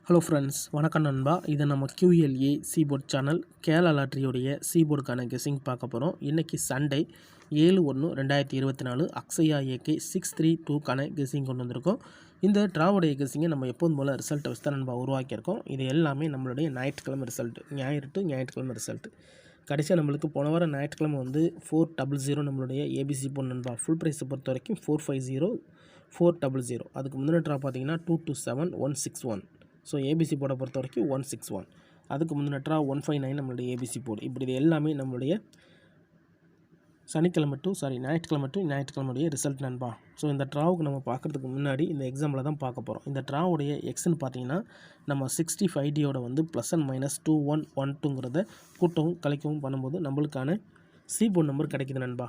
Hello friends, வணக்கம் நண்பா. இது நம்ம QLA சீபோர்ட் சேனல் கேரளா லாட்டரியோடைய சீபோர்டுக்கான கெஸிங் பார்க்க போகிறோம். இன்றைக்கி சண்டே 7/1/2024 அக்ஷயா AK 632க்கான கெஸிங் கொண்டு வந்திருக்கோம். இந்த ட்ராவுடைய கெஸிங்கை நம்ம எப்போதும் போல் ரிசல்ட்டை வச்சு தான் நண்பா உருவாக்கியிருக்கோம். இது எல்லாமே நம்மளுடைய ஞாயிற்றுக்கிழமை ரிசல்ட்டு, ஞாயிறு டு ஞாயிற்றுக்கிழமை ரிசல்ட்டு. கடைசியாக நம்மளுக்கு போன வாரம் ஞாயிற்றுக்கிழமை வந்து 400 நம்மளுடைய ABC போன் நண்பா. ஃபுல் ப்ரைஸை பொறுத்த வரைக்கும் 450 400. அதுக்கு முந்தின ட்ரா பார்த்தீங்கன்னா 227 161. ஸோ ஏபிசி போர்டை பொறுத்த வரைக்கும் 161. அதுக்கு முந்தின ட்ரா 159 நம்மளுடைய ஏபிசி போர்டு. இப்படி இது எல்லாமே நம்மளுடைய ஞாயிற்றுக்கிழமை டு ஞாயிற்றுக்கிழமையுடைய ரிசல்ட் நண்பா. ஸோ இந்த ட்ராவுக்கு நம்ம பார்க்குறதுக்கு முன்னாடி இந்த எக்ஸாம்பிள் தான் பார்க்க போகிறோம். இந்த ட்ராவுடைய எக்ஸ்ன்னு பார்த்தீங்கன்னா நம்ம 65Dயோட வந்து ப்ளஸ் அண்ட் மைனஸ் 2112ங்கிறத கூட்டவும் கழிக்கவும் பண்ணும்போது நம்மளுக்கான போர்டு நம்பர் கிடைக்குது நண்பா.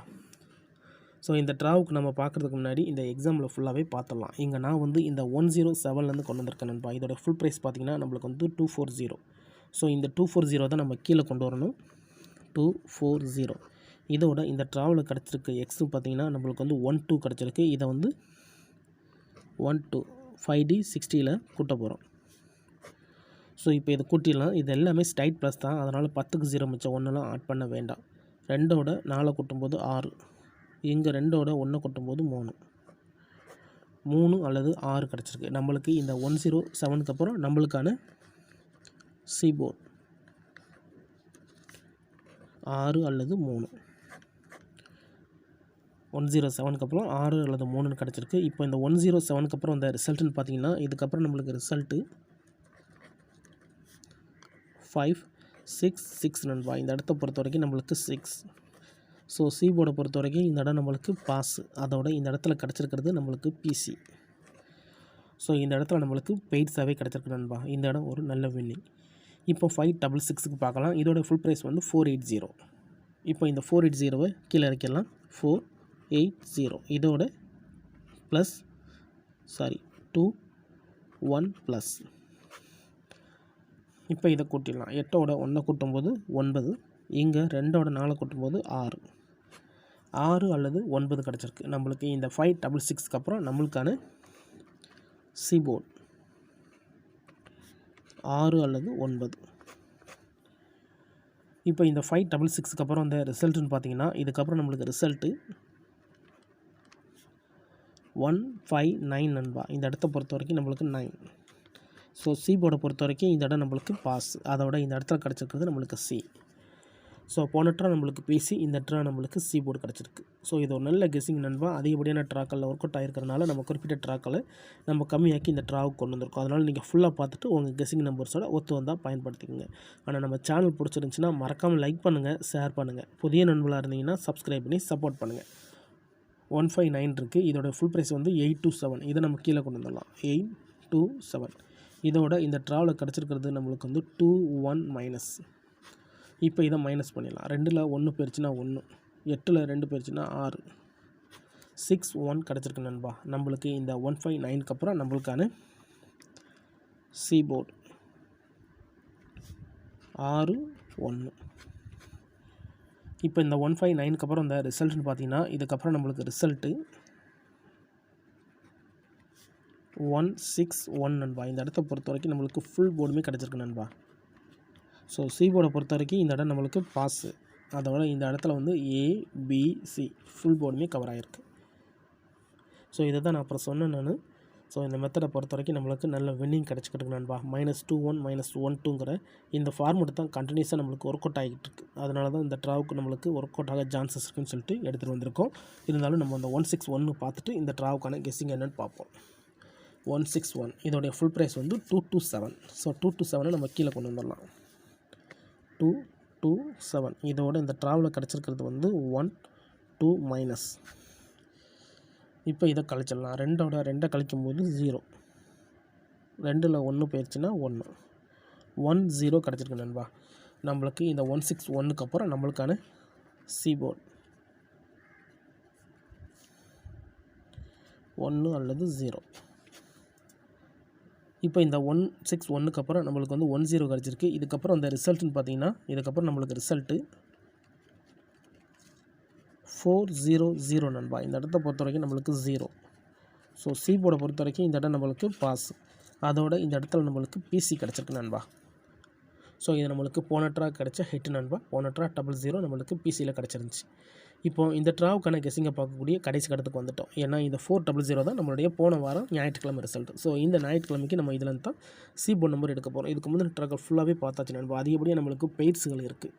ஸோ இந்த ட்ராவுக்கு நம்ம பார்க்குறதுக்கு முன்னாடி இந்த எக்ஸாம்பிள் ஃபுல்லாகவே பார்த்துடலாம். இங்கே நான் வந்து இந்த 107லேருந்து கொண்டு வந்திருக்கேன் நண்பா. இதோட ஃபுல் ப்ரைஸ் பார்த்திங்கன்னா நம்மளுக்கு வந்து 240. ஸோ இந்த 240 தான் நம்ம கீழே கொண்டு வரணும். 240 இதோட இந்த ட்ராவில் கிடச்சிருக்கு எக்ஸு பார்த்திங்கன்னா நம்மளுக்கு வந்து 12 கிடச்சிருக்கு. இதை வந்து 12 5D 60ல் கூட்ட போகிறோம். ஸோ இப்போ இதை கூட்டிடலாம். இது எல்லாமே ஸ்ட்ரைட் ப்ளஸ் தான், அதனால் 10க்கு 0 மிச்சம் ஒன்றுலாம் ஆட் பண்ண வேண்டாம். 2ஓட 4 கூட்டும்போது 6, இங்கே 2ஓட 1 கொட்டும்போது 3 அல்லது 6 கிடச்சிருக்கு. நம்மளுக்கு இந்த 107க்கு அப்புறம் நம்மளுக்கான போர்டு 6 அல்லது 3. 107க்கு அப்புறம் 6 அல்லது 3 கிடச்சிருக்கு. இப்போ இந்த 107க்கு அப்புறம் இந்த ரிசல்ட்டுன்னு பார்த்தீங்கன்னா இதுக்கப்புறம் நம்மளுக்கு ரிசல்ட்டு 5 6 6 நண்பா. இந்த இடத்த பொறுத்த வரைக்கும் நம்மளுக்கு 6. ஸோ போர்டை பொறுத்த வரைக்கும் இந்த இடம் நம்மளுக்கு பாஸு. அதோட இந்த இடத்துல கிடச்சிருக்கிறது நம்மளுக்கு பிசி. ஸோ இந்த இடத்துல நம்மளுக்கு பெய்ட்ஸாகவே கிடச்சிருக்கு நண்பா. இந்த இடம் ஒரு நல்ல வின்னிங். இப்போ 566க்கு பார்க்கலாம். இதோட ஃபுல் ப்ரைஸ் வந்து 480. இப்போ இந்த 480வை கீழே இறக்கிடலாம். 480 இதோட ப்ளஸ் 2 1 ப்ளஸ். இப்போ இதை கூட்டிடலாம். 8ஓட 1 கூட்டும்போது 9, இங்கே 2ஓட 4 கூட்டும்போது 6 அல்லது 9 கிடச்சிருக்கு. நம்மளுக்கு இந்த 566க்கு அப்புறம் நம்மளுக்கான போர்டு 6 அல்லது 9. இப்போ இந்த 566க்கு அப்புறம் இந்த ரிசல்ட்டுன்னு பார்த்தீங்கன்னா இதுக்கப்புறம் நம்மளுக்கு ரிசல்ட்டு 159 நண்பா. இந்த இடத்த பொறுத்த வரைக்கும் நம்மளுக்கு 9. ஸோ போர்டை பொறுத்த வரைக்கும் இந்த இடம் நம்மளுக்கு பாஸ். அதோட இந்த இடத்துல கிடச்சிருக்கிறது நம்மளுக்கு சி. ஸோ போன ட்ரா நம்மளுக்கு பிசி, இந்த ட்ரா நம்மளுக்கு போர்டு கிடச்சிருக்கு. ஸோ இது ஒரு நல்ல கெஸிங் நண்பா. அதிகப்படியான ட்ராக்களில் ஒர்க் அவுட் ஆகிருக்கிறனால நம்ம குறிப்பிட்ட ட்ராக்களை நம்ம கம்மியாக்கி இந்த ட்ராவுக்கு கொண்டு வந்திருக்கோம். அதனால் நீங்கள் ஃபுல்லாக பார்த்துட்டு உங்கள் கெஸிங் நம்பர்ஸோட ஒத்து வந்தால் பயன்படுத்திக்கோங்க. ஆனால் நம்ம சேனல் பிடிச்சிருந்துச்சின்னா மறக்காமல் லைக் பண்ணுங்கள், ஷேர் பண்ணுங்கள். புதிய நண்பர்களாக இருந்தீங்கன்னா சப்ஸ்கிரைப் பண்ணி சப்போர்ட் பண்ணுங்கள். 159 இருக்குது. இதோட ஃபுல் ப்ரைஸ் வந்து 827. இதை நம்ம கீழே கொண்டு வந்துடலாம். 827 இதோட இந்த ட்ராவில் கிடச்சிருக்கிறது நம்மளுக்கு வந்து 21 மைனஸ். இப்போ இதை மைனஸ் பண்ணிடலாம். 2ல் 1 போயிடுச்சுன்னா 1, 8ல் 2 போயிடுச்சுன்னா 6, 61 கிடச்சிருக்கு நண்பா. நம்மளுக்கு இந்த 159க்கு அப்புறம் நம்மளுக்கான போர்டு 6 1. இப்போ இந்த 159க்கு அப்புறம் இந்த ரிசல்ட்னு பார்த்தீங்கன்னா இதுக்கப்புறம் நம்மளுக்கு ரிசல்ட்டு 161 நண்பா. இந்த இடத்த பொறுத்த வரைக்கும் நம்மளுக்கு ஃபுல் போர்டுமே கிடச்சிருக்கு நண்பா. ஸோ போர்டை பொறுத்த வரைக்கும் இந்த இடம் நம்மளுக்கு பாஸு. அதோட இந்த இடத்துல வந்து ஏபிசி ஃபுல் போர்டுமே கவர் ஆகிருக்கு. ஸோ இதை தான் நான் அப்புறம் சொன்னேன் நான். ஸோ இந்த மெத்தடை பொறுத்த வரைக்கும் நம்மளுக்கு நல்ல வின்னிங் கிடச்சிக்கிட்டு நண்பா. -21 -12ங்கிற இந்த ஃபார்மெட் தான் கண்டினியூஸாக நம்மளுக்கு ஒர்க் அவுட் ஆகிட்டு இருக்குது. அதனால தான் இந்த ட்ராவுக்கு நம்மளுக்கு ஒர்க் அவுட் ஆக சான்சஸ் இருக்குன்னு சொல்லிட்டு எடுத்துகிட்டு வந்திருக்கோம். இருந்தாலும் நம்ம அந்த 161 பார்த்துட்டு இந்த ட்ராவுக்கான கெஸ்ஸிங் என்னென்னு பார்ப்போம். 161 இதோடைய ஃபுல் ப்ரைஸ் வந்து 227. ஸோ 227 நம்ம கீழே கொண்டு வந்துடலாம். 227 இதோட இந்த ட்ராவில் கிடச்சிருக்கிறது வந்து 12 மைனஸ். இப்போ இதை கழிச்சிடலாம். 2ஓட 2 கழிக்கும்போது 0, 2ல் 1 போயிடுச்சுன்னா 1, 10 கிடச்சிருக்கு நண்பா. நம்மளுக்கு இந்த 161க்கு அப்புறம் நம்மளுக்கான போர்டு 1 அல்லது 0. இப்போ இந்த 161க்கு அப்புறம் நம்மளுக்கு வந்து 10 கிடச்சிருக்கு. இதுக்கப்புறம் அந்த ரிசல்ட்டுன்னு பார்த்தீங்கன்னா இதுக்கப்புறம் நம்மளுக்கு ரிசல்ட்டு 400 நண்பா. இந்த இடத்த பொறுத்த வரைக்கும் நம்மளுக்கு 0. ஸோ போர்டை பொறுத்த வரைக்கும் இந்த இடம் நம்மளுக்கு பாஸ். அதோட இந்த இடத்துல நம்மளுக்கு பிசி கிடச்சிருக்கு நண்பா. ஸோ இது நம்மளுக்கு போன ட்ரா கிடச்ச ஹிட் நண்பா. போன ட்ரா 00 நம்மளுக்கு பிசியில் கிடச்சிருந்துச்சி. இப்போது இந்த ட்ராவுக்கான கெஸிங்கை பார்க்கக்கூடிய கடைசி கட்டத்துக்கு வந்துவிட்டோம். ஏன்னா இந்த 400 தான் நம்மளுடைய போன வாரம் ஞாயிற்றுக்கிழமை ரிசல்ட். ஸோ இந்த ஞாயிற்றுக்கிழமைக்கு நம்ம இதில் தான் சி போர்டு நம்பர் எடுக்க போகிறோம். இதுக்கு முந்தின ட்ராக்கள் ஃபுல்லாகவே பார்த்தாச்சு நண்பா. அதிகப்படியாக நம்மளுக்கு பெய்ட்ஸுகள் இருக்குது.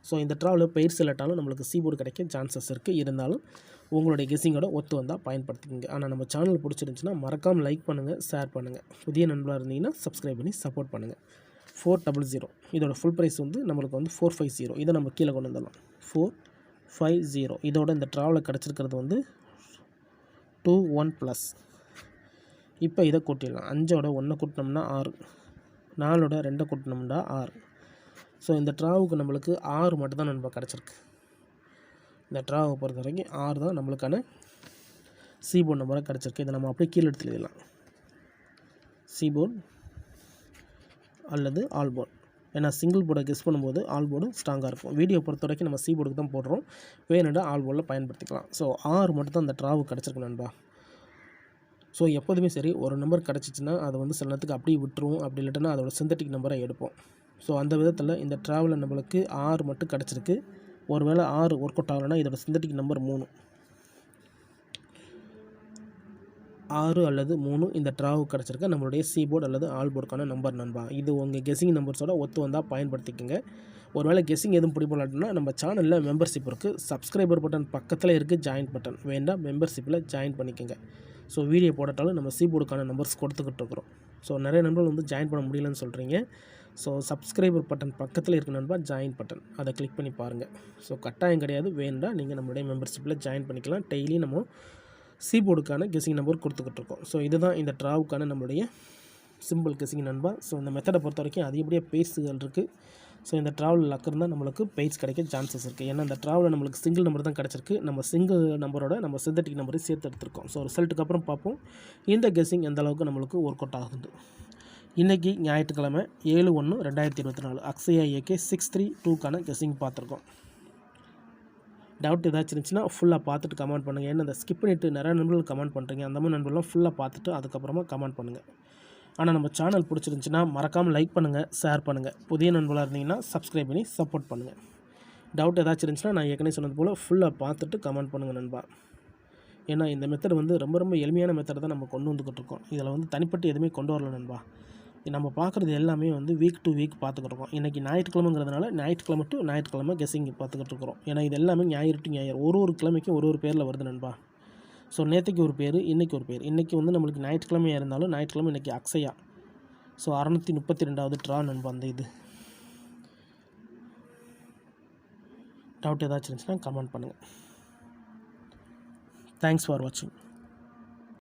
ஸோ இந்த ட்ராவில் பெய்ட்ஸ் இல்லாட்டாலும் நம்மளுக்கு சி போர்டு கிடைக்க சான்சஸ் இருக்குது. இருந்தாலும் உங்களுடைய கெஸிங்கோட ஒத்து வந்தால் பயன்படுத்திக்கோங்க. ஆனால் நம்ம சேனல் பிடிச்சிருந்துச்சுன்னா மறக்காமல் லைக் பண்ணுங்கள், ஷேர் பண்ணுங்கள். புதிய நண்பராக இருந்தீங்கன்னா சப்ஸ்கிரைப் பண்ணி சப்போர்ட் பண்ணுங்கள். 400 இதோட ஃபுல் ப்ரைஸ் வந்து நம்மளுக்கு வந்து 450. இதை நம்ம கீழே கொண்டு வந்துடலாம். 450 இதோட இந்த ட்ராவில் கிடச்சிருக்கிறது வந்து 21+. இப்போ இதை கூட்டிடலாம். 5ஓட 1 கூட்டினோம்னா 6, 4ஓட 2 கூட்டினோம்னா 6. ஸோ இந்த ட்ராவுக்கு நம்மளுக்கு 6 மட்டும் தான் நண்பா கிடச்சிருக்கு. இந்த ட்ராவை பொறுத்த வரைக்கும் 6 தான் நம்மளுக்கான சி போர்டு நம்பராக கிடச்சிருக்கு. இதை நம்ம அப்படியே கீழே எடுத்து எழுதலாம். சி போர்டு அல்லது ஆல் போர்டு. ஏன்னா சிங்கிள் போர்டை கெஸ் பண்ணும்போது ஆல் போர்டு ஸ்ட்ராங்காக இருக்கும். வீடியோ பொறுத்த வரைக்கும் நம்ம சி போர்டுக்கு தான் போடுறோம். வேணும்னா ஆல் போர்டில் பயன்படுத்திக்கலாம். ஸோ 6 மட்டும் தான் அந்த ட்ராவுக்கு கிடச்சிருக்கு நண்பா. ஸோ எப்போதுமே சரி, ஒரு நம்பர் கிடச்சிச்சின்னா அதை வந்து சில நேரத்துக்கு அப்படியே விட்டுருவோம். அப்படி இல்லைன்னா அதோட சிந்தட்டிக் நம்பரை எடுப்போம். ஸோ அந்த விதத்தில் இந்த ட்ராவில் நம்மளுக்கு 6 மட்டும் கிடச்சிருக்கு. ஒரு வேளை 6 ஒர்க் அவுட் ஆகலைன்னா இதோட சிந்தட்டிக் நம்பர் 3. 6 அல்லது 3 இந்த ட்ராவுக்கு கிடச்சிருக்க நம்மளுடைய சி போர்டு அல்லது ஆல் போர்டுக்கான நம்பர் நண்பா. இது உங்கள் கெஸிங் நம்பர்ஸோட ஒத்து வந்தால் பயன்படுத்திக்கோங்க. ஒரு வேளை கெஸிங் எதுவும் பிடிப்படலாட்டினா நம்ம சேனலில் மெம்பர்ஷிப் இருக்குது. சப்ஸ்கிரைபர் பட்டன் பக்கத்தில் இருக்குது ஜாயின் பட்டன். வேண்டாம் மெம்பர்ஷிப்பில் ஜாயின் பண்ணிக்கோங்க. ஸோ வீடியோ போடட்டாலும் நம்ம சி போர்டுக்கான நம்பர்ஸ் கொடுத்துக்கிட்டு இருக்கிறோம். ஸோ நிறைய நண்பர்கள் வந்து ஜாயின் பண்ண முடியலன்னு சொல்கிறீங்க. ஸோ சப்ஸ்கிரைபர் பட்டன் பக்கத்தில் இருக்க நண்பா ஜாயின் பட்டன், அதை கிளிக் பண்ணி பாருங்கள். ஸோ கட்டாயம் கிடையாது, வேண்டாம் நீங்கள் நம்மளுடைய மெம்பர்ஷிப்பில் ஜாயின் பண்ணிக்கலாம். டெய்லி நம்ம சி போர்டுக்கான கெஸிங் நம்பர் கொடுத்துக்கிட்டு இருக்கோம். ஸோ இதுதான் இந்த ட்ராவுக்கான நம்மளுடைய சிம்பிள் கெஸிங் நண்பா. ஸோ இந்த மெத்தடை பொறுத்த வரைக்கும் அதிகப்படியாக பெய்ட்ஸுகள் இருக்குது. ஸோ இந்த ட்ராவல் லக் இருந்தால் நம்மளுக்கு பெய்ட்ஸ் கிடைக்க சான்சஸ் இருக்குது. ஏன்னா இந்த ட்ராவலில் நம்மளுக்கு சிங்கிள் நம்பர் தான் கிடச்சிருக்கு. நம்ம சிங்கிள் நம்பரோட நம்ம சிந்தட்டிக் நம்பரையும் சேர்த்து எடுத்துருக்கோம். ஸோ ரிசல்ட்டுக்கு அப்புறம் பார்ப்போம் இந்த கெஸிங் எந்த அளவுக்கு நம்மளுக்கு ஒர்க் அவுட் ஆகுது. இன்றைக்கி ஞாயிற்றுக்கிழமை 7/1/2024 அக்ஷயா ஏகே 632க்கான கெஸிங் பார்த்துருக்கோம். டவுட் ஏதாச்சும் இருந்துச்சுன்னா ஃபுல்லாக பார்த்துட்டு கமெண்ட் பண்ணுங்கள். ஏன்னா இந்த ஸ்கிப் பண்ணிவிட்டு நிறைய நண்பர்கள் கமெண்ட் பண்ணுறீங்க. அந்த மாதிரி நண்பர்கள்லாம் ஃபுல்லாக பார்த்துட்டு அதுக்கப்புறமா கமெண்ட் பண்ணுங்கள். ஆனால் நம்ம சேனல் பிடிச்சிருந்துச்சின்னா மறக்காமல் லைக் பண்ணுங்கள், ஷேர் பண்ணுங்கள். புதிய நண்பர்களாக இருந்தீங்கன்னா சப்ஸ்கிரைப் பண்ணி சப்போர்ட் பண்ணுங்கள். டவுட் ஏதாச்சும் இருந்துச்சுன்னா நான் ஏற்கனவே சொன்னது போல் ஃபுல்லாக பார்த்துட்டு கமெண்ட் பண்ணுங்கள் நண்பா. ஏன்னா இந்த மெத்தட் வந்து ரொம்ப ரொம்ப எளிமையான மெத்தட் தான் நம்ம கொண்டு வந்துக்கிட்டு இருக்கோம். இதில் வந்து தனிப்பட்டு எதுவுமே கொண்டு வரல நண்பா. நம்ம பார்க்குறது எல்லாமே வந்து வீக் டு வீக் பார்த்துக்கிட்டு இருக்கோம். இன்றைக்கி ஞாயிற்றுக்கிழமைங்கிறதுனால ஞாயிற்றுக்கிழமை டு ஞாயிற்றுக்கிழமை கெஸிங் பார்த்துக்கிட்டு இருக்கிறோம். ஏன்னா இது எல்லாமே ஞாயிறு டு ஞாயிறு ஒரு கிழமைக்கும் ஒரு பேரில் வருது நண்பா. ஸோ நேற்றுக்கு ஒரு பேர், இன்றைக்கி ஒரு பேர். இன்றைக்கி வந்து நம்மளுக்கு ஞாயிற்றுக்கிழமையாக இருந்தாலும் ஞாயிற்றுக்கிழமை இன்றைக்கி அக்ஷயா. ஸோ 632வது ட்ரா நண்பா. அந்த இது டவுட் ஏதாச்சும் இருந்துச்சுன்னா கமெண்ட் பண்ணுங்கள். தேங்க்ஸ் ஃபார் வாட்சிங்.